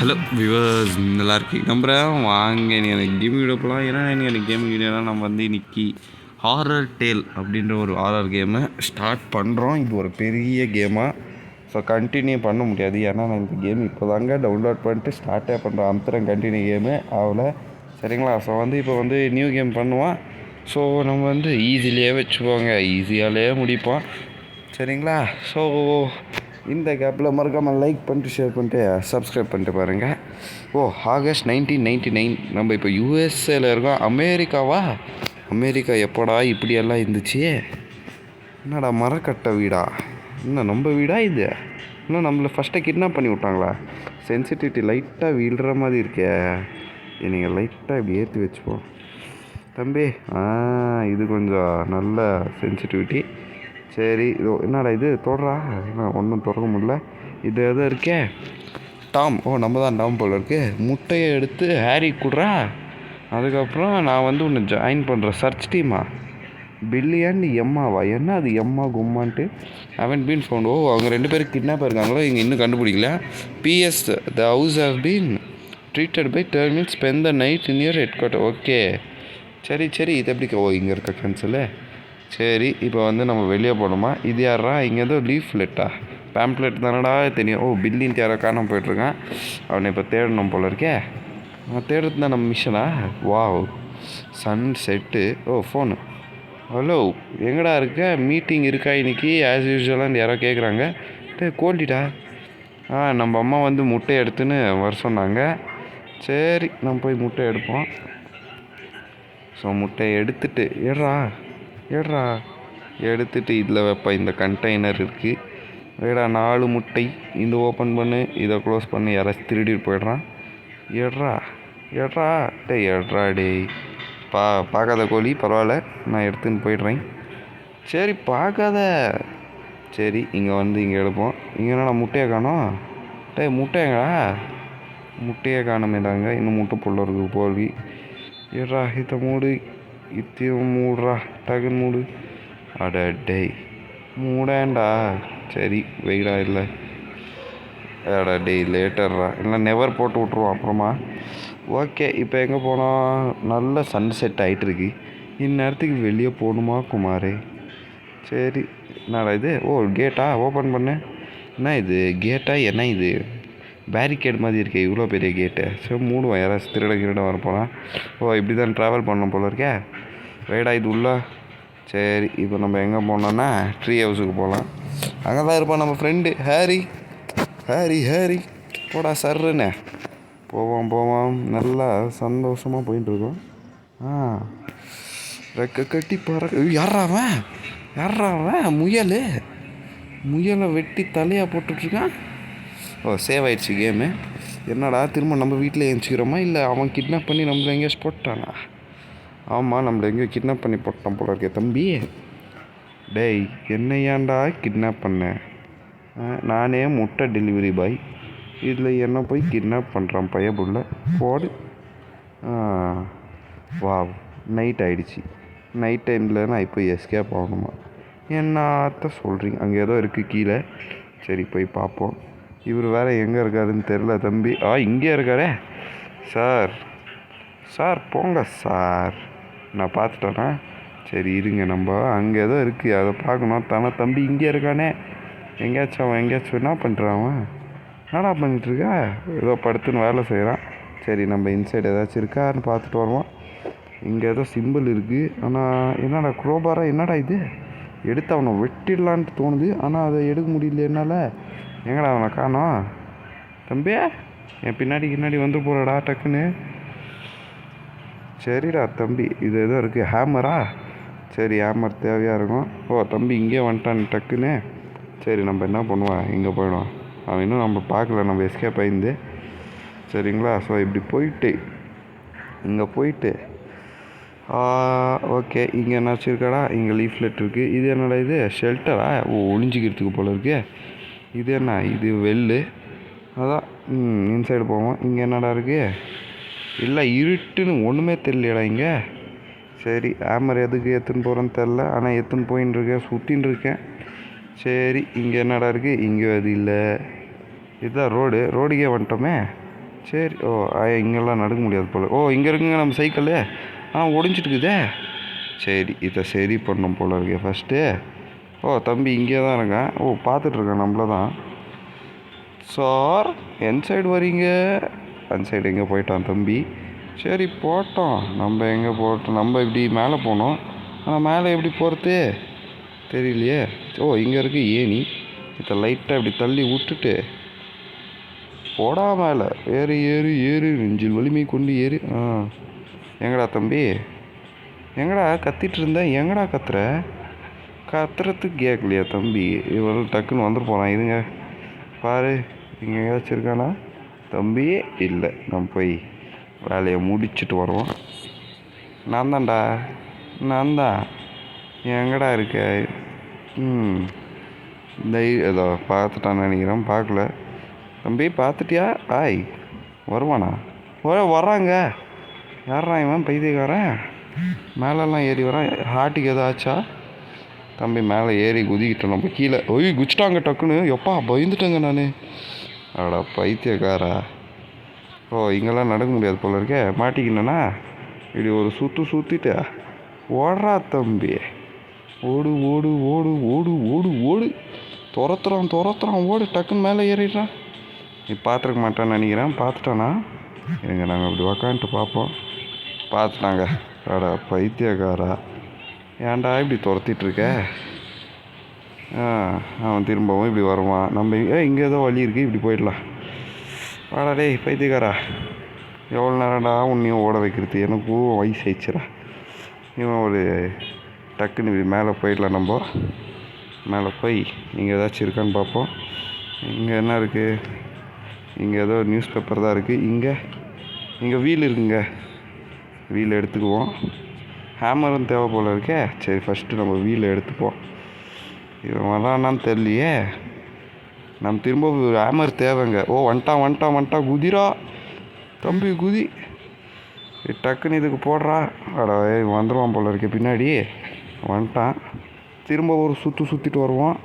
Hello viewers, நல்லா இருக்கீங்க நம்புகிறேன். வாங்க எனக்கு கேமிங் வீடியோ போகலாம். ஏன்னா எனக்கு கேமிங் வீடியோலாம் நம்ம வந்து இன்றைக்கி ஹாரர் டேல் அப்படின்ற ஒரு ஹாரர் கேமை ஸ்டார்ட் பண்ணுறோம். இது ஒரு பெரிய கேமாக ஸோ கண்டினியூ பண்ண முடியாது. ஏன்னா நான் இந்த கேம் இப்போ தாங்க டவுன்லோட் பண்ணிட்டு ஸ்டார்ட்டே பண்ணுறேன். அமுத்துறேன் கண்டினியூ கேமு அவ்வளோ சரிங்களா. ஸோ வந்து இப்போ வந்து நியூ கேம் பண்ணுவான். ஸோ நம்ம வந்து ஈஸிலேயே வச்சுக்கோங்க, ஈஸியாலே முடிப்போம் சரிங்களா. ஸோ இந்த கேப்பில் மறக்காமல் லைக் பண்ணிட்டு ஷேர் பண்ணிட்டு சப்ஸ்கிரைப் பண்ணிட்டு பாருங்கள். ஆகஸ்ட் 1999 நம்ம இப்போ யூஎஸ்ஏல இருக்கோம். அமெரிக்கா எப்போடா இப்படியெல்லாம் இருந்துச்சு? என்னடா மரக்கட்ட வீடா? இன்னும் நம்ம வீடா இது? இன்னும் நம்மளை ஃபஸ்ட்டை கிட்னாப் பண்ணி விட்டாங்களா? சென்சிட்டிவிட்டி லைட்டாக விழுற மாதிரி இருக்கே. நீங்கள் லைட்டாக இப்படி ஏற்றி வச்சுப்போம் தம்பி. இது கொஞ்சம் நல்ல சென்சிட்டிவிட்டி. சரி, என்னடா இது தொடரா? ஒன்றும் தொடர முடியல. இது எதுவும் இருக்கே டாம். நம்ம தான் டாம் போல் இருக்கு. முட்டையை எடுத்து ஹேரி கொடுறா. அதுக்கப்புறம் நான் வந்து ஒன்று ஜாயின் பண்ணுறேன். சர்ச் டீமா பில்லியன் எம்மாவா? என்ன அது எம்மா கும்மான்ட்டு ஹவன் பீன் ஃபவுண்ட். அவங்க 2 பேரும் கிட்னாப் இருக்காங்களோ இங்கே இன்னும் கண்டுபிடிக்கல. PS the house have been treated by terminal spend the night in your head quarter. Okay சரி இது எப்படி? இங்கே இருக்க கேன்சலு. சரி, இப்போ வந்து நம்ம வெளியே போகணுமா? இது யாரா? இங்கே ஏதோ லீஃப்லெட்டா பேம்ப்ளெட் தானடா தெரியும். பில்லின்ட்டு யாரோ காணாமல் போய்ட்ருக்கான். அவனை இப்போ தேடணும் போல இருக்கே. தேடுறது தான் நம்ம மிஷனா? Sunset. ஃபோனு. ஹலோ, எங்கடா இருக்க? மீட்டிங் இருக்கா இன்றைக்கி ஆஸ் யூஸ்வலாக யாரோ கேட்குறாங்க. கோல்டிடா. நம்ம அம்மா வந்து முட்டை எடுத்துன்னு வர சொன்னாங்க. சரி, நம்ம போய் முட்டை எடுப்போம். ஸோ முட்டையை எடுத்துகிட்டு ஏட்ரா எடுத்துகிட்டு இதில் வைப்பேன். இந்த கண்டெய்னர் இருக்குது. வேடா 4 முட்டை. இந்த ஓப்பன் பண்ணு, இதை க்ளோஸ் பண்ணு. யாராச்சும் திருடிட்டு போய்ட்றான். ஏட்ரா டேய் பார்க்காத கோழி, பரவாயில்ல, நான் எடுத்துன்னு போய்ட்றேன். சரி பார்க்காத. சரி, இங்கே வந்து இங்கே எடுப்போம். இங்கே என்னடா முட்டையை காணோம்? முட்டையங்கடா? முட்டையை காணமே தாங்க. இன்னும் முட்டை புள்ள இருக்குது போலி. ஏட்ரா இதை மூடு, இத்தையும் மூடுறா, டக்குன்னு மூடு. டேய் மூடேண்டா. சரி வெயிடா. இல்லை டேய் லேட்டர்ரா. இல்லை நெவர் போட்டு விட்ருவோம் அப்புறமா. ஓகே, இப்போ எங்கே போனோம்? நல்ல சன்செட் ஆகிட்டுருக்கு. இந்நேரத்துக்கு வெளியே போகணுமா குமாரே? சரி, என்னடா இது? கேட்டா ஓப்பன் பண்ணு. என்ன இது கேட்டா? என்ன இது பேரிகேட் மாதிரி இருக்கே, இவ்வளோ பெரிய கேட்டு. சரி மூடுவோம். யாராச்சும் திருட வர போனால். இப்படி தான் ட்ராவல் பண்ண போல இருக்கே. வேடா இது உள்ள. சரி, இப்போ நம்ம எங்கே போனோன்னா ட்ரீ ஹவுஸுக்கு போகலாம். அங்கே தான் இருப்பான் நம்ம ஃப்ரெண்டு ஹேரி. போடா சர்ருன்னு போவோம். நல்லா சந்தோஷமாக போயிட்டுருக்கோம். ரெக்க கட்டி பறக்க. யாராவன் முயலை வெட்டி தலையாக போட்டுட்ருக்கான். சேவ் ஆயிடுச்சு கேமு. என்னடா திரும்ப நம்ம வீட்டில் எழுச்சிக்கிறோமா? இல்லை அவன் கிட்னாப் பண்ணி நம்மளை எங்கேயாச்சும் போட்டானா? ஆமாம், நம்மளை எங்கேயோ கிட்னாப் பண்ணி போட்டான் போல இருக்கே தம்பி. டேய் என்ன ஏன்டா கிட்னாப் பண்ணேன்? நானே முட்டை டெலிவரி பாய், இதில் என்ன போய் கிட்னாப் பண்ணுறான் பையபுள்ள. போடு. நைட் ஆகிடுச்சி. நைட் டைமில் நான் இப்போ எஸ்கேப் ஆகணுமா? என்னத்த சொல்கிறீங்க? அங்கே ஏதோ இருக்குது கீழே. சரி போய் பார்ப்போம். இவர் வேறு எங்கே இருக்காருன்னு தெரில தம்பி. இங்கே இருக்காரே. சார் போங்க சார், நான் பார்த்துட்டேன்னா. சரி இருங்க, நம்ம அங்கே ஏதோ இருக்குது அதை பார்க்கணும் தானே. தம்பி இங்கே இருக்கானே. எங்கேயாச்சும் என்ன பண்ணுறான்? என்னடா பண்ணிகிட்ருக்கா? ஏதோ படுத்துன்னு வேலை செய்கிறான். சரி, நம்ம இன்சைடு ஏதாச்சும் இருக்கான்னு பார்த்துட்டு வருவோம். இங்கே ஏதோ சிம்பிள் இருக்குது. ஆனால் என்னடா குரோபாரா? என்னடா இது? எடுத்து அவனை வெட்டிடலான்ட்டு தோணுது. ஆனால் அதை எடுக்க முடியல என்னால். எங்கடா அவனை காணோம்? தம்பி என் பின்னாடி வந்து போகிறடா டக்குன்னு. சரிடா தம்பி, இது எதுவும் இருக்குது. ஹேமரா? சரி, ஹேமர் தேவையாக இருக்கும். தம்பி இங்கே வந்துட்டான் டக்குன்னு. சரி, நம்ம என்ன பண்ணுவோம்? இங்கே போயிடுவோம். அவன் இன்னும் நம்ம பார்க்கல, நம்ம எஸ்கேப் ஆயிருந்து. சரிங்களா. ஸோ இப்படி போயிட்டு இங்கே போயிட்டு ஓகே, இங்கே என்னாச்சும் இருக்காடா? இங்கே லீஃப்லெட் இருக்குது. இது என்னடா? இது ஷெல்டரா? ஒளிஞ்சிக்கிறதுக்கு போல இருக்கு. இது என்ன? இது வெள்ளு. அதான் இன்சைடு போவோம். இங்கே என்னடா இருக்குது? இல்லை, இருட்டுன்னு ஒன்றுமே தெரியலையடா இங்கே. சரி, ஹேமர் எதுக்கு எடுத்துன்னு போகிறேன்னு தெரில. ஆனால் எடுத்துன்னு போயின்னு இருக்கேன், சுற்றின்னு இருக்கேன். சரி, இங்கே என்னடா இருக்குது? இங்கே அது இல்லை. இதுதான் ரோடுக்கே வந்துட்டோமே. சரி. ஓ இங்கெல்லாம் நடக்க முடியாது போல். ஓ இங்கே இருக்குங்க நம்ம சைக்கிள். ஒடிஞ்சிட்டுக்குதே. சரி இதை சரி பண்ணணும் போல் இருக்கே ஃபஸ்ட்டு. ஓ தம்பி இங்கே தான் இருக்கேன். பார்த்துட்ருக்கேன் நம்மள தான். சார் என் சைடு வரீங்க? அந்த சைடு எங்கே போயிட்டான் தம்பி? சரி போட்டோம். நம்ம எங்கே போட்டோம்? நம்ம இப்படி மேலே போனோம். ஆனால் மேலே எப்படி போகிறது தெரியலையே. இங்கே இருக்குது ஏணி. இதை லைட்டாக இப்படி தள்ளி விட்டுட்டு போடா மேலே. ஏறு ஏறு ஏறு நெஞ்சில் வலிமை கொண்டு ஏறு. எங்கடா தம்பி? எங்கடா கத்திட்டு இருந்தேன்? எங்கடா கத்துறதுக்கு கேட்கலையா தம்பி? இவ்வளோ டக்குன்னு வந்துட்டு போகிறான். இதுங்க பாரு இங்கே ஏதாச்சும் இருக்கானா தம்பி? இல்லை, நம்ம போய் வேலையை முடிச்சுட்டு வருவோம். நான் தான். எங்கடா இருக்க? ஏதோ பார்த்துட்டான்னு நினைக்கிறேன். பார்க்கல தம்பி. பார்த்துட்டியா? வருவானா? வர்றாங்க. யாரா இவன் பைத்தியக்காரன்? மேலெல்லாம் ஏறி வரான். ஹார்ட்டுக்கு எதோ ஆச்சா தம்பி? மேலே ஏறி குதிக்கிட்டோம் நம்ம கீழே. குதிச்சிட்டாங்க டக்குன்னு. எப்பா பயந்துட்டேங்க நான். அடா பைத்தியக்காரா. இங்கெல்லாம் நடக்க முடியாது போல இருக்கே. மாட்டிக்கினா இப்படி ஒரு சுற்றிட்டு ஓடுறா தம்பி. ஓடு ஓடு ஓடு ஓடு ஓடு ஓடு. துரத்துறான் ஓடு. டக்குன்னு மேலே ஏறிடுறான். நீ பார்த்துருக்க மாட்டான்னு நினைக்கிறேன். பார்த்துட்டானா? இருங்க நாங்கள் அப்படி உக்காந்துட்டு பார்ப்போம். பார்த்துட்டாங்க. அடா பைத்தியக்காரா, ஏன்டா இப்படி துரத்திட்டுருக்க? அவன் திரும்பவும் இப்படி வருவான். நம்ம இங்கே ஏதோ வழி இருக்குது, இப்படி போயிடலாம். வாடா டேய் பைத்தியக்காரா, எவ்வளோ நேரம்டா உன்னையும் ஓட வைக்கிறது? எனக்கும் வயசு ஆயிடுச்சுடா. இவன் ஒரு டக்குன்னு இப்படி மேலே போயிடலாம். நம்ம மேலே போய் இங்கே ஏதாச்சும் இருக்கான்னு பார்ப்போம். இங்கே என்ன இருக்குது? இங்கே ஏதோ நியூஸ் பேப்பர் தான் இருக்குது. இங்கே வீல் இருக்குங்க. வீல் எடுத்துக்குவோம். ஹேமரும் தேவை போல் இருக்கே. சரி ஃபஸ்ட்டு நம்ம வீல் எடுத்துப்போம். இவன் வரானான்னு தெரியலையே. நம்ம திரும்ப ஹேமர் தேவைங்க. வந்துட்டான். குதிரா தம்பி குதி. டக்குன்னு இதுக்கு போடுறா. வந்துடுவான் போல் இருக்கே பின்னாடி. வந்துட்டான். திரும்ப ஒரு சுற்றிட்டு வருவான்.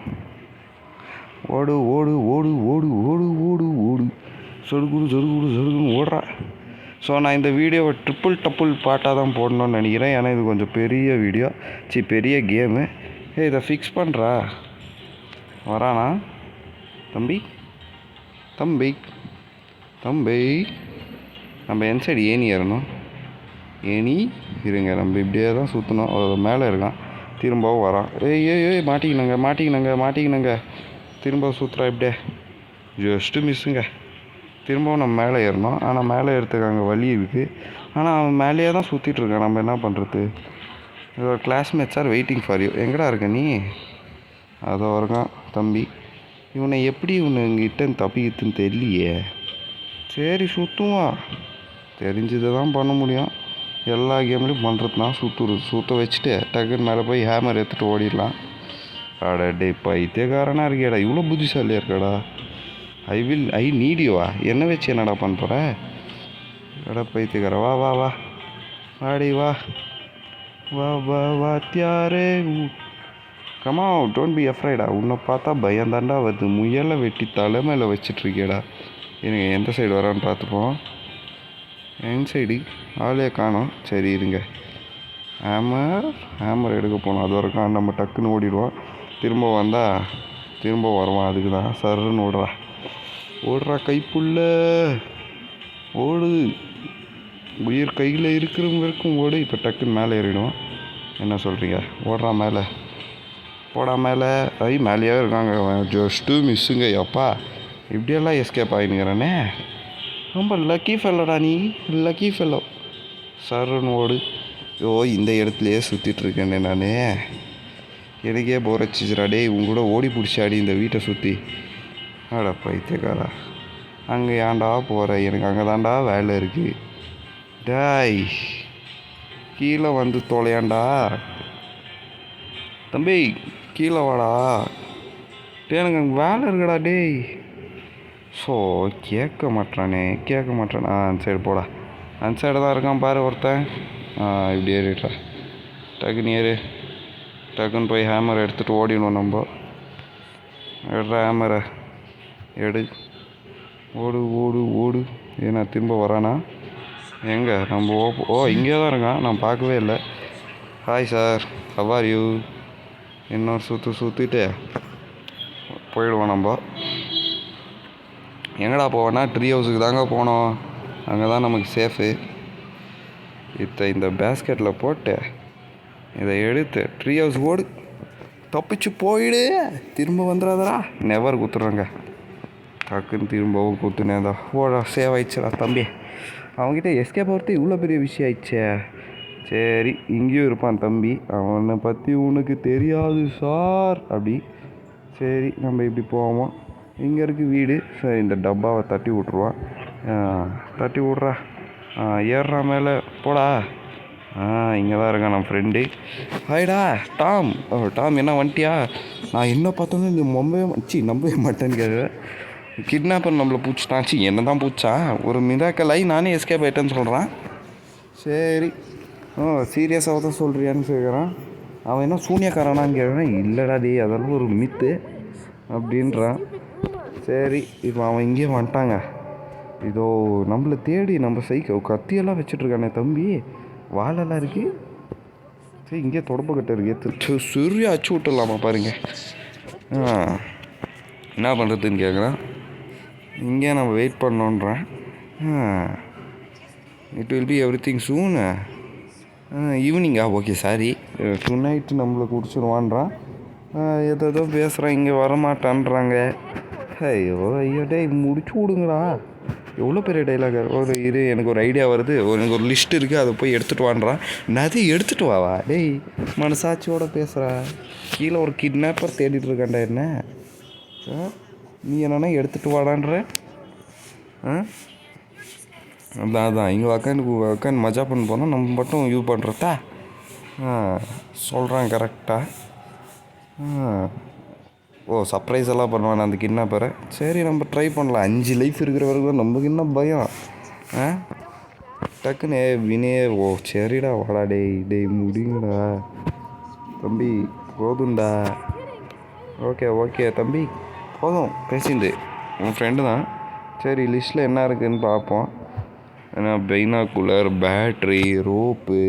ஓடு ஓடு ஓடு ஓடு ஓடு ஓடு ஓடு சொருகுன்னு ஓடுறா. ஸோ நான் இந்த வீடியோவை ட்ரிப்புள் பாட்டாக தான் போடணும்னு நினைக்கிறேன். ஏன்னா இது கொஞ்சம் பெரிய வீடியோ, பெரிய கேமு. இதை ஃபிக்ஸ் பண்ணுறா. வரானா தம்பி? நம்ம என் சைடு ஏணி ஏறணும். இருங்க, நம்ம இப்படியே தான் சுற்றணும். மேலே இருக்கான். திரும்பவும் வரான். ஏய் மாட்டிக்கினங்க. திரும்ப சுற்றுறா இப்படியே. ஜஸ்ட்டு மிஸ்ஸுங்க. திரும்பவும் நம்ம மேலே ஏறணும். ஆனால் மேலே ஏறத்துக்கு அங்கே வழி இருக்குது. ஆனால் அவன் மேலேயே தான் சுற்றிட்டுருக்கான். நம்ம என்ன பண்ணுறது? இதோட classmates are waiting for you. எங்கடா இருக்க நீ? அதோ இருக்கான் தம்பி. இவனை எப்படி இவனுங்கிட்ட தப்பிக்குதுன்னு தெரியலையே. சரி சுற்றுவான். தெரிஞ்சதை தான் பண்ண முடியும். எல்லா கேம்லேயும் பண்ணுறது தான் சுற்ற வச்சுட்டு டக்குன்னு மேலே போய் ஹேமர் எடுத்துகிட்டு ஓடிடலாம். டே பைத்தியக்காரனாக இருக்கியாடா, இவ்வளோ புத்திசாலியாக இருக்காடா. ஐ நீட் யூவா? என்ன வச்சு என்னடா பண்ண போகிற? பைத்தியக்கார வா வாடி வா தியாரே கமா. டோன்ட் பி அஃப்ரைடா. உன்னை பார்த்தா பயந்தாண்டா வருது. முயலை வெட்டி தலைமையில் வச்சிட்ருக்கேடா. இருங்க எந்த சைடு வரான்னு பார்த்துப்போம். என் சைடு ஆளே காணோம். சரி இருங்க, ஹேமர் எடுக்க போனோம். அது வரைக்கும் நம்ம டக்குன்னு ஓடிடுவோம். திரும்ப வந்தால் திரும்ப வருவான். அதுக்கு தான் சருன்னு ஓடுறா கைப்புள்ள ஓடு. உயிர் கையில் இருக்கிறவங்க வரைக்கும் ஓடு. இப்போ டக்குன்னு மேலே ஏறிடுவோம். என்ன சொல்கிறீங்க? ஓடுறா மேலே. போடா மேலே. மேலேயே இருக்காங்க. ஜஸ்ட்டு மிஸ்ஸுங்க. எப்பா இப்படியெல்லாம் எஸ்கேப் ஆகினுங்கிறானே. ரொம்ப லக்கி ஃபெல்லோடா நீ. Lucky fellow. சருன்னு ஓடு. இந்த இடத்துலையே சுற்றிட்டுருக்கேனே நான். எனக்கே போர் அடிச்சிச்சுடா. டேய் உங்க கூட ஓடி பிடிச்சாடி இந்த வீட்டை சுற்றி. பைத்தியக்காரா, அங்கே ஏன்டா போகிற? எனக்கு அங்கே தான்டா வேலை இருக்குது. டாய் கீழே வந்து தொலையாண்டா தம்பி. கீழே வாடா. எனக்கு அங்கே வேலை இருக்குடா. டேய் கேட்க மாட்டானே. அந்த சைடு போடா. அந்த சைடு தான் இருக்கான் பாரு ஒருத்தன். இப்படி ஏறிடுறா. டக்குன்னு ஏறு. டக்குன்னு போய் ஹேமரை எடுத்துகிட்டு ஓடிடணும். நம்ம எடுறா ஹேமரை எடு. ஓடு ஓடு ஓடு. ஏன்னா திரும்ப வரானா? எங்கே நம்ம இங்கே தான் இருக்கான், நான் பார்க்கவே இல்லை. Hi sir, have are you? இன்னொரு சுற்றிட்டு போயிடுவோம் நம்ம. எங்கடா போவோன்னா ட்ரீ ஹவுஸுக்கு தாங்க போனோம். அங்கே தான் நமக்கு சேஃபு. இந்த பேஸ்கெட்டில் போட்டு இதை எடுத்து ட்ரீ ஹவுஸ் ஓடு, தப்பிச்சு போயிடு, திரும்ப வந்துடாதடா. நெவர் குத்துறாங்க. டக்குன்னு திரும்பவும் குத்துனேதா. ஓடா, சேவ் ஆயிடுச்சுடா தம்பி. அவன்கிட்ட எஸ்கேப் ஆகிறது இவ்வளோ பெரிய விஷயம் ஆயிடுச்சே. சரி, இங்கேயும் இருப்பான் தம்பி, அவனை பற்றி உனக்கு தெரியாது சார் அப்படி. சரி, நம்ம இப்படி போவோம். இங்கே இருக்குது வீடு. சரி, இந்த டப்பாவை தட்டி விட்ருவான். தட்டி விட்றா. ஏறுறா மேலே, போடா. இங்கே தான் இருக்கான் நம்ம ஃப்ரெண்டு. ஹாய்டா டாம். டாம், என்ன வந்துட்டியா? நான் என்ன பார்த்தோன்னு இந்த நம்பவே மாட்டேன்னு கேட்குறேன். கிட்னாப்பர் நம்மளை பூச்சிட்டான். என்ன தான் பூச்சான்? ஒரு மிராக்கலாகி நானே எஸ்கேப் ஆகிட்டேன்னு சொல்கிறான். சரி, சீரியஸாக தான் சொல்கிறியான்னு கேட்குறான். அவன் என்ன சூனியக்காரனான்னு கேட்குறான். இல்லைடா டே, அதெல்லாம் ஒரு மித்து அப்படின்றான். சரி, இப்போ அவன் இங்கேயே வந்துட்டாங்க. இதோ நம்மளை தேடி நம்ம கத்தியெல்லாம் வச்சுட்ருக்கானே தம்பி. வாழெல்லாம் இருக்குது. சரி, இங்கே தொடப்பக்கட்டை இருக்குது. சரியா அச்சு விட்டுடலாமா பாருங்க. என்ன பண்ணுறதுன்னு கேட்குறான். இங்கே நம்ம வெயிட் பண்ணோன்றேன். It will be everything soon. ஈவினிங்கா? ஓகே, சாரி, டு நைட்டு நம்மளை குடிச்சிடுவான்றான். ஏதோ பேசுகிறான். இங்கே வரமாட்டான்றாங்க. ஐயோ டே, முடிச்சு விடுங்கடா. எவ்வளோ பெரிய டைலாக். எனக்கு ஒரு ஐடியா வருது. எனக்கு ஒரு லிஸ்ட் இருக்குது, அதை போய் எடுத்துகிட்டு வான்றான். நதி எடுத்துகிட்டு வாவா? டேய், மனசாட்சியோட பேசுகிறா. கீழே ஒரு கிட்னாப்பர் தேடிட்டு இருக்காண்டா. என்ன நீ என்னன்னா எடுத்துகிட்டு வாடான்ற? அதான் இங்கே உக்காந்து மஜா பண்ண போனால் நம்ம மட்டும் யூஸ் பண்ணுறதா சொல்கிறான் கரெக்டாக. சர்ப்ரைஸ் எல்லாம் பண்ணுவான் அந்த கிட்னாப்பரை. சரி, நம்ம ட்ரை பண்ணலாம். 5 லைஃப் இருக்கிற வரைக்கும் நமக்கு என்ன பயம்? டக்குன்னு வினே. சரிடா, வாடா. டேய் முடியுங்கடா தம்பி, போதும்டா. ஓகே தம்பி, போதும் பேசிண்டு. உன் ஃப்ரெண்டு தான். சரி, லிஸ்ட்டில் என்ன இருக்குதுன்னு பார்ப்போம். ஏன்னா பைனாக்குலர், பேட்ரி, ரோப்பு,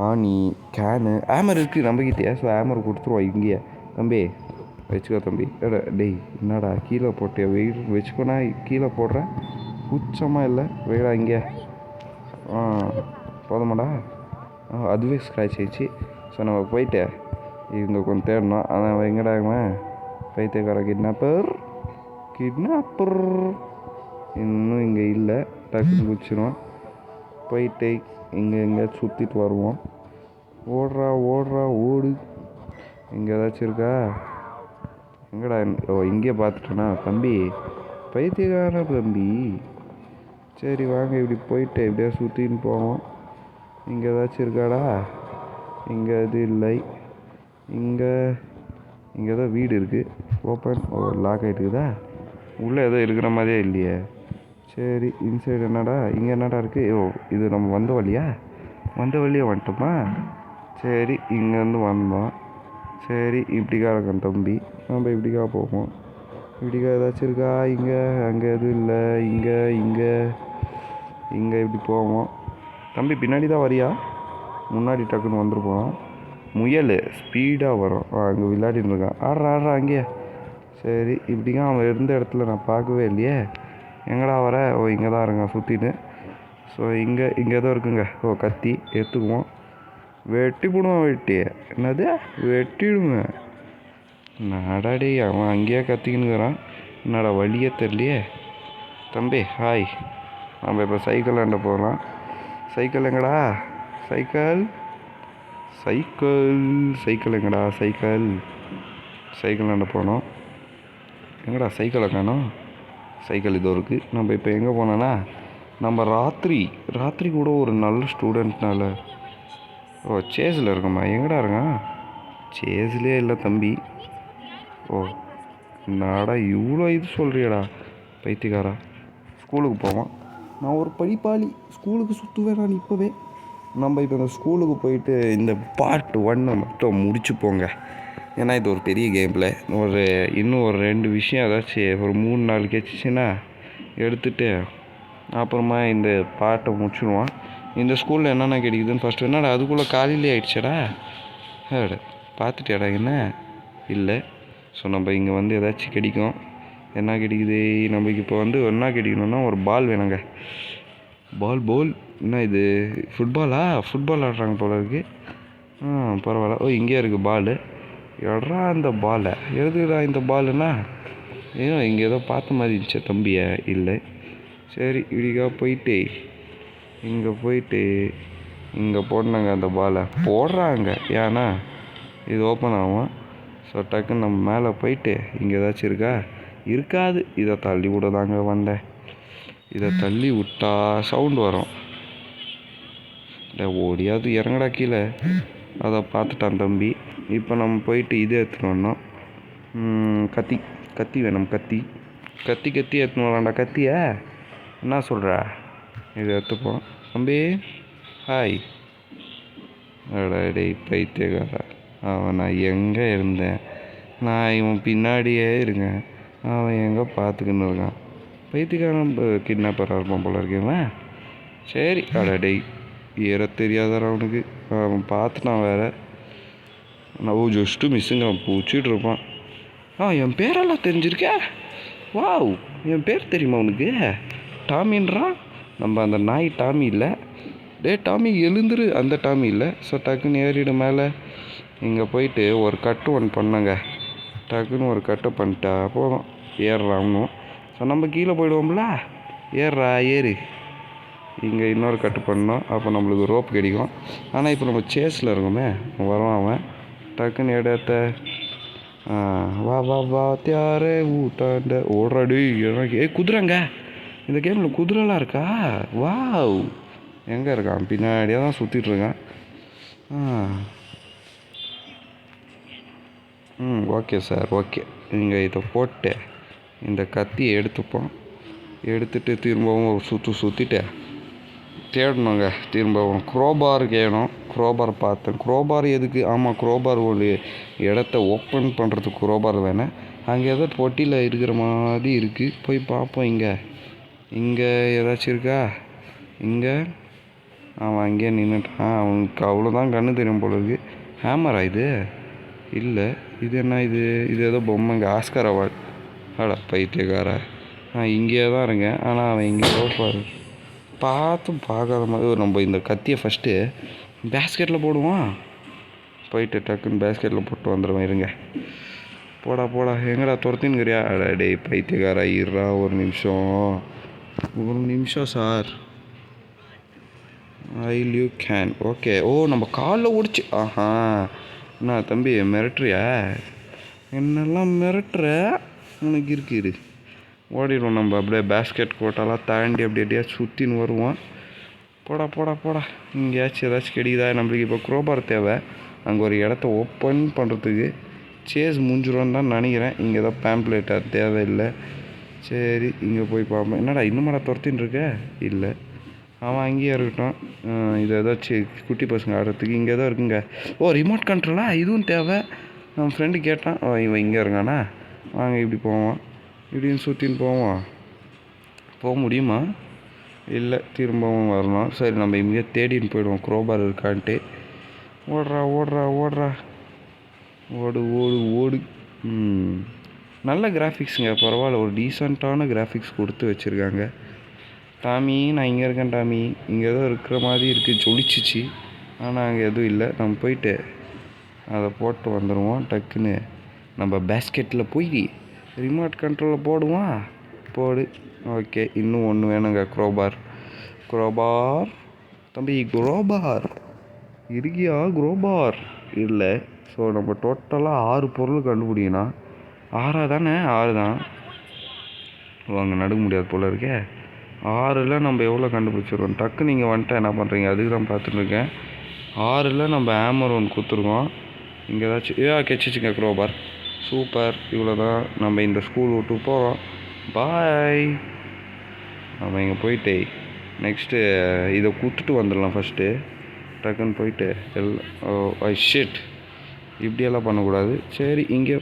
ஆணி, கேனு, ஆமர் இருக்குது நம்மக்கிட்டே. ஸோ ஆமர் கொடுத்துருவோம் இங்கேயே. தம்பி வச்சுக்கோ தம்பி. டேய், என்னடா கீழே போட்டியா? வெயிட் வச்சுக்கோனா கீழே போடுறேன். உச்சமாக இல்லை, வெயிடா இங்கே. போதுமாடா? அதுவே ஸ்க்ராட்ச் ஆயிடுச்சு. ஸோ நம்ம போயிட்டு இவங்க கொஞ்சம் தேடணும். அதான் எங்கடாகுமா பைத்தியக்கார கிட்னாப்பர் இன்னும் இங்கே இல்லை. டக்குன்னு குச்சிடும். போயிட்டு இங்கே எங்கேயாச்சும் சுற்றிட்டு வருவோம். ஓடுறா ஓடு. இங்கே ஏதாச்சும் இருக்கா? எங்கடா? இங்கே பார்த்துட்டேனா தம்பி? பைத்தியக்கார தம்பி. சரி, வாங்க இப்படி போயிட்டு எப்படியா சுற்றின்னு போவோம். இங்கே ஏதாச்சும் இருக்காடா? இங்கே எது இல்லை. இங்கே ஏதோ வீடு இருக்குது. ஓப்பன். லாக் ஆகிட்டுக்குதா? உள்ளே ஏதோ இருக்கிற மாதிரியே இல்லையே. சரி, இன்சைடு என்னடா? இங்கே என்னடா இருக்குது? இது நம்ம வந்த வழியே வந்துட்டோமா? சரி, இங்கேருந்து வந்தோம். சரி, இப்படிக்கா இருக்கேன் தம்பி. நம்ம இப்படிக்கா போவோம். இப்படிக்கா ஏதாச்சும் இருக்கா? இங்கே அங்கே எதுவும் இல்லை. இங்கே இப்படி போவோம். தம்பி பின்னாடி தான் வரியா? முன்னாடி டக்குன்னு வந்துருப்போம். முயல் ஸ்பீடாக வரும். அங்கே விளையாடின்னு இருக்கான். ஆடுறா அங்கேயே. சரி, இப்படிக்கா அவன் இருந்த இடத்துல நான் பார்க்கவே இல்லையே. எங்கடா வர? இங்கே தான் இருங்க சுற்றிட்டு. ஸோ இங்கே ஏதோ இருக்குங்க. கத்தி எடுத்துக்குவோம். வெட்டி போடுவான். என்னது வெட்டிடுவேன்? நடாடி, அவன் அங்கேயே கத்திக்கின்னுக்கிறான். என்னடா வழியே தெரியலையே. தம்பி ஹாய். நம்ம இப்போ சைக்கிள் ஆண்ட போகலாம். சைக்கிள் எங்கடா? சைக்கிள் எங்கடா? சைக்கிள் ஆண்ட போனோம். எங்கடா சைக்கிளை காணோம்? சைக்கிள் இதோ இருக்குது. நம்ம இப்போ எங்கே போனோன்னா, நம்ம ராத்திரி கூட ஒரு நல்ல ஸ்டூடெண்ட்னால சேஸில் இருக்கோம்மா. எங்கடா இருக்கான்? சேஸ்லேயே இல்லை தம்பி. நாடா இவ்வளோ இது சொல்கிறியடா பைத்தியக்காரா. ஸ்கூலுக்கு போவான். நான் ஒரு படிப்பாளி. ஸ்கூலுக்கு சுற்றுவேன் நான் இப்போவே. நம்ம இப்போ இந்த ஸ்கூலுக்கு போயிட்டு இந்த பார்ட் 1 மட்டும் முடிச்சுப்போங்க. ஏன்னா இது ஒரு பெரிய கேமில் இன்னும் ஒரு 2 விஷயம் ஏதாச்சும் ஒரு 3 நாள் கேட்டுச்சுன்னா எடுத்துகிட்டு அப்புறமா இந்த பாட்டை முடிச்சுடுவான். இந்த ஸ்கூலில் என்னென்ன கிடைக்குதுன்னு ஃபஸ்ட்டு என்னடா அதுக்குள்ளே காலையிலே ஆகிடுச்சடா பார்த்துட்டியாடா என்ன இல்லை. ஸோ நம்ம இங்கே வந்து ஏதாச்சும் கிடைக்கும். என்ன கிடைக்குது நமக்கு இப்போ வந்து என்ன கிடைக்கணும்னா ஒரு பால் வேணுங்க. பால் என்ன இது ஃபுட்பால் ஆடுறாங்க போல இருக்குது. பரவாயில்ல. இங்கேயே இருக்குது பால். எட்ரா அந்த பாலை எதுக்குடா இந்த பாலுன்னா ஏன் இங்கே ஏதோ பார்த்த மாதிரி இருந்துச்சு தம்பியை இல்லை. சரி இப்படிக்கா போயிட்டு இங்கே போடணுங்க அந்த பாலை போடுறாங்க. ஏன்னா இது ஓப்பன் ஆகும். ஸோ டக்குன்னு நம்ம மேலே போயிட்டு இங்கே ஏதாச்சும் இருக்காது. இதை தள்ளி விட தாங்க வந்தேன். இதை தள்ளி விட்டா சவுண்டு வரும். ஓடியாவது இறங்கடா கீழே. அதை பார்த்துட்டான் தம்பி. இப்போ நம்ம போயிட்டு இது எடுத்துகிட்டு வந்தோம். கத்தி வேணும். கத்தி எடுத்துன்னு வரான்டா. கத்தியை என்ன சொல்கிற? இதை எடுத்துப்போம் தம்பி. ஹாய் டேய் பைத்தியக்காரா. நான் எங்கே இருந்தேன்? நான் இவன் பின்னாடியே இருக்கேன். அவன் எங்கே பார்த்துக்கின்னு இருக்கான். பைத்தியக்காரன் கிட்னாப்பராக இருப்பான் போல இருக்கேன். சரி டேய் ஏற தெரியாதாரா அவனுக்கு. அவன் பார்த்துட்டான் வேறு. நான் ஜஸ்ட்டு மிஸ்ஸுங்க பூச்சிட்டு இருப்பான். என் பேரெல்லாம் தெரிஞ்சிருக்கே. வாவ் என் பேர் தெரியுமா உனக்கு? டாமின்றான். நம்ம அந்த நாய் டாமி இல்லை. டாமி எழுந்துரு. அந்த டாமி இல்லை. ஸோ டக்குன்னு ஏறிடு மேலே. இங்கே போயிட்டு ஒரு கட்டு ஒன்று பண்ணங்க. டக்குன்னு ஒரு கட்டை பண்ணிட்டா போதும் ஏறுறாங்கணும். ஸோ நம்ம கீழே போயிடுவோம்ல. ஏறு. இங்கே இன்னொரு கட்டு பண்ணோம். அப்போ நம்மளுக்கு ரோப் கிடைக்கும். ஆனால் இப்போ நம்ம சேஸில் இருக்கோமே. வருவான் அவன். டக்குன்னு இடத்த வா தியாரே ஊட்டாண்ட ஓடுறாடி. குதிரைங்க. இந்த கேமில் குதிரைலாம் இருக்கா? வாவ் எங்கே இருக்கான்? பின்னாடியே தான் சுற்றிட்டுருக்கான். Okay sir okay. நீங்கள் இதை போட்டு இந்த கத்தியை எடுத்துப்போம். எடுத்துகிட்டு திரும்பவும் ஒரு சுற்றிட்டு தேடணுங்க. திரும்பவும் க்ரோபார் கேணும். க்ரோபார் பார்த்தேன். க்ரோபார் எதுக்கு? ஆமாம் க்ரோபார் ஒரு இடத்த ஓப்பன் பண்ணுறதுக்கு க்ரோபார் வேணேன். அங்கே ஏதோ பொட்டியில் இருக்கிற மாதிரி இருக்குது. போய் பார்ப்போம். இங்கே ஏதாச்சும் இருக்கா? இங்கே அவன் அங்கேயே நின்றுட்டான். அவனுக்கு அவ்வளோதான் கண்ணு தெரியும் போல இருக்குது. ஹேமரா இது? இல்லை. இது என்ன இது ஏதோ பொம்மைங்க. Oscar award. பைத்தியக்காரா. இங்கேயே தான் இருக்கேன். ஆனால் அவன் இங்கே பாரு பார்க்காத மாதிரி. நம்ம இந்த கத்தியை ஃபஸ்ட்டு பேஸ்கெட்டில் போடுவான். போயிட்டு டக்குன்னு பேஸ்கெட்டில் போட்டு வந்துடுவேன். இருங்க. போடா எங்கடா துரத்தின்னுக்கிறியா? டேய் பைத்தியக்காரா இருறா ஒரு நிமிஷம் சார். You can okay. நம்ம காலில் ஓடிச்சு. என்ன தம்பி மிரட்டுறியா? என்னெல்லாம் மிரட்டுற? உனக்கு இருக்குது. ஓடிடுவோம் நம்ம. அப்படியே பேஸ்கெட் கோட்டெல்லாம் தாண்டி அப்படியே சுற்றின்னு வருவோம். போடா இங்கேயாச்சும் ஏதாச்சும் கிடைக்குதா? நம்மளுக்கு இப்போ க்ரோபார் தேவை. அங்கே ஒரு இடத்த ஓப்பன் பண்ணுறதுக்கு. சேஸ் முடிஞ்சிடும்னு தான் நினைக்கிறேன். இங்கே ஏதோ பேம்ப்ளேட்டாக தேவையில்லை. சரி இங்கே போய் பார்ப்போம். என்னடா இன்னும் துரத்தின்னு இருக்க? இல்லை அவன் அங்கேயே இருக்கட்டும். இது ஏதாச்சும் குட்டி பசங்க ஆடுறதுக்கு இங்கே தான் இருக்குங்க. ரிமோட் கண்ட்ரோலா? இதுவும் தேவை. நம்ம ஃப்ரெண்டு கேட்டான். இவன் இங்கே இருக்கானா? வாங்க இப்படி போவான். இப்படின்னு சுற்றின்னு போவோம். போக முடியுமா? இல்லை திரும்பவும் வரணும். சரி நம்ம இங்கே தேடின்னு போயிடுவோம் க்ரோபார் இருக்கான்ட்டு. ஓடுறா ஓடு. நல்ல கிராஃபிக்ஸுங்க. பரவாயில்ல. ஒரு டீசெண்டான கிராஃபிக்ஸ் கொடுத்து வச்சுருக்காங்க. டாமி நான் இங்கே இருக்கேன். டாமி இங்கே ஏதோ இருக்கிற மாதிரி இருக்குது. ஜொலிச்சிச்சு. ஆனால் அங்கே எதுவும் இல்லை. நம்ம போயிட்டு அதை போட்டு வந்துடுவோம். டக்குன்னு நம்ம பேஸ்கெட்டில் போய் ரிமோட் கண்ட்ரோலில் போடுவான். போடு. ஓகே இன்னும் ஒன்று வேணுங்க. க்ரோபார் தம்பி. க்ரோபார் இருக்கியா? க்ரோபார் இல்லை. ஸோ நம்ம டோட்டலாக 6 பொருள் கண்டுபிடிக்கணும். 6 தானே? 6 தான். அங்கே நடுக்க முடியாது போல இருக்கே. 6ல் நம்ம எவ்வளோ கண்டுபிடிச்சிருக்கோம்? டக்கு நீங்கள் வந்துட்டு என்ன பண்ணுறீங்க? அதுக்கு தான் பார்த்துட்ருக்கேன். 6ல் நம்ம ஹேமர் ஒன்று கொடுத்துருக்கோம். இங்கே ஏதாச்சும் கெச்சிச்சுங்க க்ரோபார். சூப்பர். இவ்வளோ தான். நம்ம இந்த ஸ்கூல் விட்டு போகிறோம். பாய். நம்ம இங்கே போயிட்டு நெக்ஸ்ட்டு இதை கொடுத்துட்டு வந்துடலாம். ஃபஸ்ட்டு டக்குன்னு போயிட்டு ஷிட் இப்படியெல்லாம் பண்ணக்கூடாது. சரி இங்கே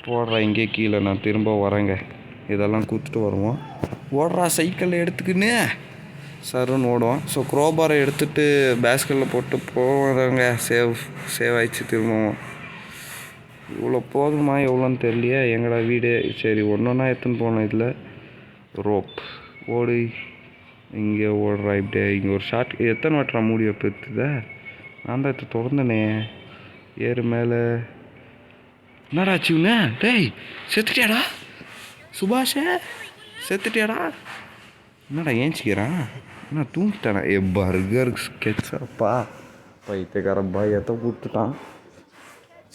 போடுறேன். இங்கே கீழே நான் திரும்ப வரேங்க. இதெல்லாம் கொடுத்துட்டு வருவோம். ஓடுறா சைக்கிளில் எடுத்துக்கின்னு சருன்னு ஓடுவோம். ஸோ க்ரோபாரை எடுத்துகிட்டு பேஸ்கெட்டில் போட்டு போவாங்க. சேவ் ஆயிடுச்சு. திரும்பவும் இவ்வளோ போதுமா எவ்வளோன்னு தெரியலையே. எங்கடா வீடு? சரி ஒன்றா எடுத்துன்னு போனோம். இதில் ரோப் ஓடு. இங்கே ஓடுறா இப்படியே. இங்கே ஒரு ஷார்ட் எத்தனை வாட்டரா மூடி வைப்பதுத? நான் தான் எடுத்து திறந்தனே. ஏறு மேலே. என்னடா ஆச்சுன்னு? டேய் செத்துட்டியாடா சுபாஷே? செத்துட்டியாடா? என்னடா ஏஞ்சிக்கிறான்? என்ன தூங்கிட்டானா? பர்கர் ஸ்கெட்சப்பா பைத்தியக்காரன் பயத்தை கொடுத்துட்டான்.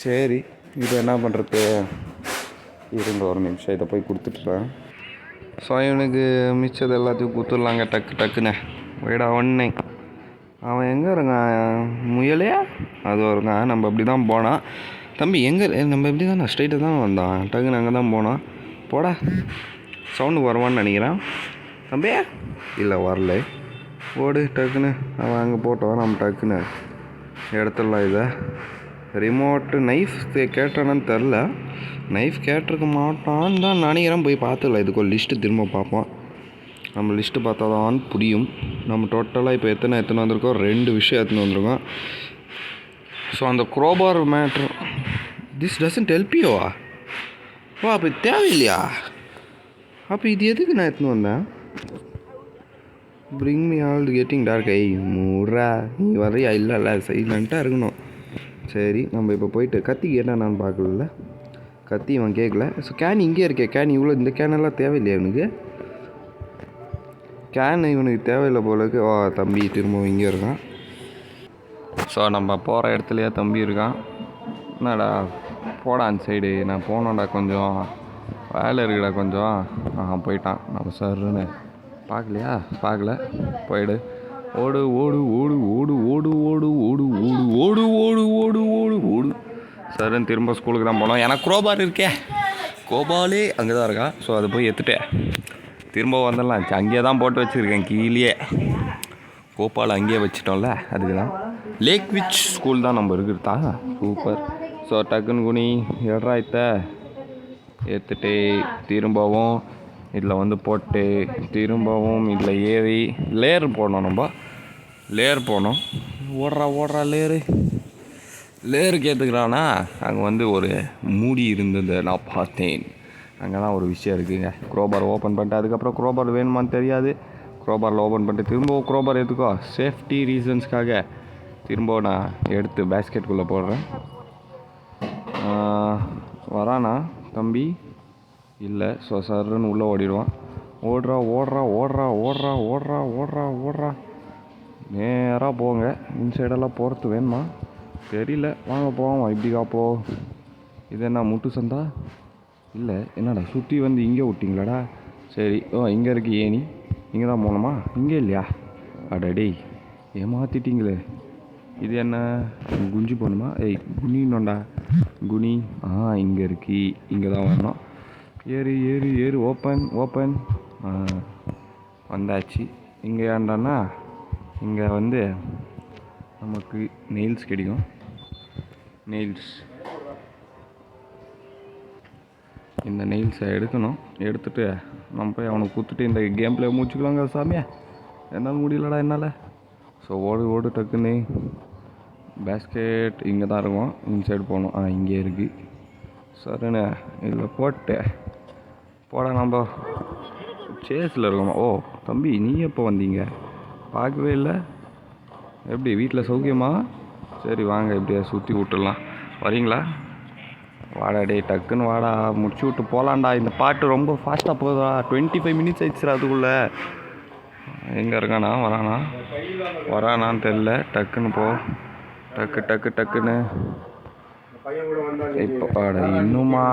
சரி இது என்ன பண்ணுறது? இருங்க ஒரு நிமிஷம் இதை போய் கொடுத்துட்றேன். ஸோ இவனுக்கு மிச்சது எல்லாத்தையும் கொடுத்துடலாங்க டக்குன்னு. வைடா ஒன்னே. அவன் எங்கே இருக்கான்? முயலையா அது வருங்க. நம்ம அப்படி தான் போனான். தம்பி எங்கே? நம்ம எப்படி தான் ஸ்ட்ரைட்டாக தான் வந்தான். டக்குன்னு அங்கே தான் போனான். போடா சவுண்டு வருவான்னு நினைக்கிறேன். தம்பி இல்லை வரல. ஓடு டக்குன்னு. அவன் அங்கே போட்டோம். நம்ம டக்குன்னு எடுத்துடலாம். இதை ரிமோட்டு நைஃப் கேட்டானான்னு தெரில. நைஃப் கேட்டிருக்க மாட்டான்னு தான் நினைக்கிறேன். போய் பார்த்துக்கலாம். இதுக்கு ஒரு லிஸ்ட்டு திரும்ப பார்ப்போம். நம்ம லிஸ்ட்டு பார்த்தா தான் புரியும். நம்ம டோட்டலாக இப்போ எத்தனை வந்திருக்கோம்? 2 விஷயம் எடுத்துன்னு வந்திருக்கோம். ஸோ அந்த க்ரோபார் மேட்ரு திஸ் டசன்ட் ஹெல்ப் யூவா? ஓ அப்போ இது தேவையில்லையா? அப்போ இது எதுக்கு நான் எடுத்துன்னு வந்தேன்? Bring me all getting dark. மூட்ரா நீ வரையா? இல்லை சைலண்ட்டாக இருக்கணும். சரி நம்ம இப்போ போயிட்டு கத்திக்கு என்னென்னு பார்க்கல. கத்தி இவன் கேட்கல. ஸோ கேன் இங்கே இருக்கே. கேன் இவ்வளோ இந்த கேனெல்லாம் தேவையில்லையா இவனுக்கு? கேன் இவனுக்கு தேவையில்லை போலக்கு. ஓ தம்பி திரும்பவும் இங்கே இருக்கான். ஸோ நம்ம போகிற இடத்துலையே தம்பி இருக்கான். என்னடா போடா அந்த சைடு. நான் போனோண்டா, கொஞ்சம் வேலை இருக்குடா கொஞ்சம். போயிட்டான். நம்ம சருன்னு பார்க்கலையா? பார்க்கல. போயிடு. ஓடு ஓடு ஓடு ஓடு ஓடு ஓடு ஓடு ஓடு ஓடு ஓடு ஓடு ஓடு ஓடு. சருன்னு திரும்ப ஸ்கூலுக்கு தான் போனோம். எனக்கு க்ரோபார் இருக்கே. கோபாலே அங்கே தான் இருக்கா. ஸோ அதை போய் எடுத்துட்டேன். திரும்ப வந்துடலாம். அங்கேயே தான் போட்டு வச்சுருக்கேன் கீழே. கோபால் அங்கேயே வச்சிட்டோம்ல, அதுக்கு தான். லேக் விச் ஸ்கூல் தான் நம்ம இருக்கிறதா. சூப்பர். ஸோ டக்குன்னு குனி எடுறாய்த்த ஏற்றுட்டு திரும்பவும் இதில் வந்து போட்டு திரும்பவும் இதில் ஏறி லேயர் போடணும். நம்ம லேயர் போனோம். ஓடுறா லேயருக்கு ஏற்றுக்கிறானா? அங்கே வந்து ஒரு மூடி இருந்தது நான் பார்த்தேன். அங்கே தான் ஒரு விஷயம் இருக்குதுங்க. க்ரோபார் ஓப்பன் பண்ணிட்டு அதுக்கப்புறம் க்ரோபார் வேணுமான்னு தெரியாது. க்ரோபாரில் ஓப்பன் பண்ணிட்டு திரும்பவும் க்ரோபார் எடுத்துக்கோ. சேஃப்டி ரீசன்ஸ்க்காக திரும்ப நான் எடுத்து பேஸ்கெட்டுக்குள்ளே போடுறேன். வரானா தம்பி? இல்லை. ஸோ சர்ன்னு உள்ளே ஓடிடுவான். ஓடுறா நேராக போங்க. இன்சைடெல்லாம் போகிறது வேணுமா தெரியல. வாங்க போவோம். இப்படிக்கா போ. இது என்ன முட்டு சந்தா? இல்லை என்னடா சுற்றி வந்து இங்கே விட்டிங்களாடா? சரி. இங்கே இருக்கு ஏனி. இங்கே தான் போகணுமா? இங்கே இல்லையா? அடடே ஏமாற்றிட்டீங்களே. இது என்ன குஞ்சு போகணுமா? குனின்னோண்டா குனி. இங்கே இருக்கு. இங்கே தான் வரணும். ஏறு ஓப்பன். வந்தாச்சு. இங்கே ஏண்டானா இங்கே வந்து நமக்கு நெயில்ஸ் கிடைக்கும். இந்த நெயில்ஸை எடுக்கணும். எடுத்துகிட்டு நம்ம போய் அவனுக்கு கொடுத்துட்டு இந்த கேம் பிளே முடிச்சுக்கலாங்க சாமியா. என்னால் முடியலடா என்னால். ஸோ ஓடு டக்குன்னு. பேஸ்கெட் இங்கே தான் இருக்கும். இன்சைடு போகணும். இங்கே இருக்குது. சரிண்ணே இதில் போட்டு போட நம்ம சேஸில் இருக்கோமா? ஓ தம்பி நீ எப்போ வந்தீங்க? பார்க்கவே இல்லை. எப்படி வீட்டில் சௌக்கியமா? சரி வாங்க இப்படியே சுற்றி விட்டுடலாம். வரீங்களா? வாடா டே டக்குன்னு வாடா. முடிச்சு விட்டு போகலான்டா. இந்த பாட்டு ரொம்ப ஃபாஸ்ட்டாக போகுதா? 25 மினிட்ஸ் ஆயிடுச்சுரா அதுக்குள்ளே. எங்கே இருக்கானா? வரானான்னு தெரில. டக்குன்னு போ. டக்குன்னு இப்போ பாட இன்னுமா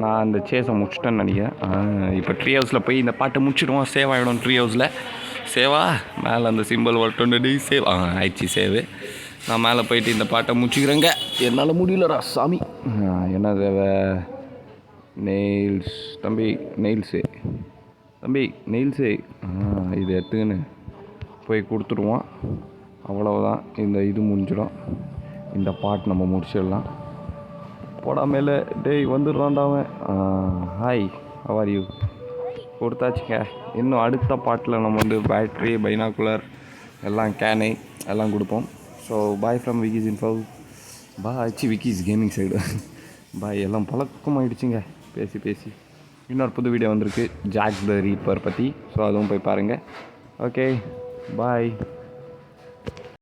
நான் அந்த சேஸை முடிச்சிட்டேன்னு நினைக்கிறேன். இப்போ ட்ரீ ஹவுஸில் போய் இந்த பாட்டை முடிச்சிடுவோம். சேவ் ஆகிடும் ட்ரீ ஹவுஸில். சேவா மேலே அந்த சிம்பிள் வரட்டு சேவ் ஆயிடுச்சு. சேவு. நான் மேலே போயிட்டு இந்த பாட்டை முடிச்சுக்கிறேங்க. என்னால் முடியலடா சாமி. என்ன தேவை? நெயில்ஸ் தம்பி. நெயில்ஸு இது எடுத்துக்கின்னு போய் கொடுத்துருவோம். அவ்வளோதான். இந்த இது முடிஞ்சிடும். இந்த பாட்டு நம்ம முடிச்சிடலாம். போடா மேலே டேய் வந்துடுறான்டா அவன். ஹாய் ஹவ் ஆர் யூ கொடுத்தாச்சுங்க. இன்னும் அடுத்த பாட்டில் நம்ம வந்து பேட்ரி பைனாக்குலர் எல்லாம் கேனு எல்லாம் கொடுப்போம். So bye from Vicky's info. Bye Vicky's gaming side. Bye. எல்லாம் பழக்கமாகிடுச்சிங்க பேசி பேசி. இன்னொரு புது வீடியோ வந்திருக்கு ஜாக் த ரீப்பர் பற்றி. ஸோ அதுவும் போய் பாருங்கள். ஓகே பாய்.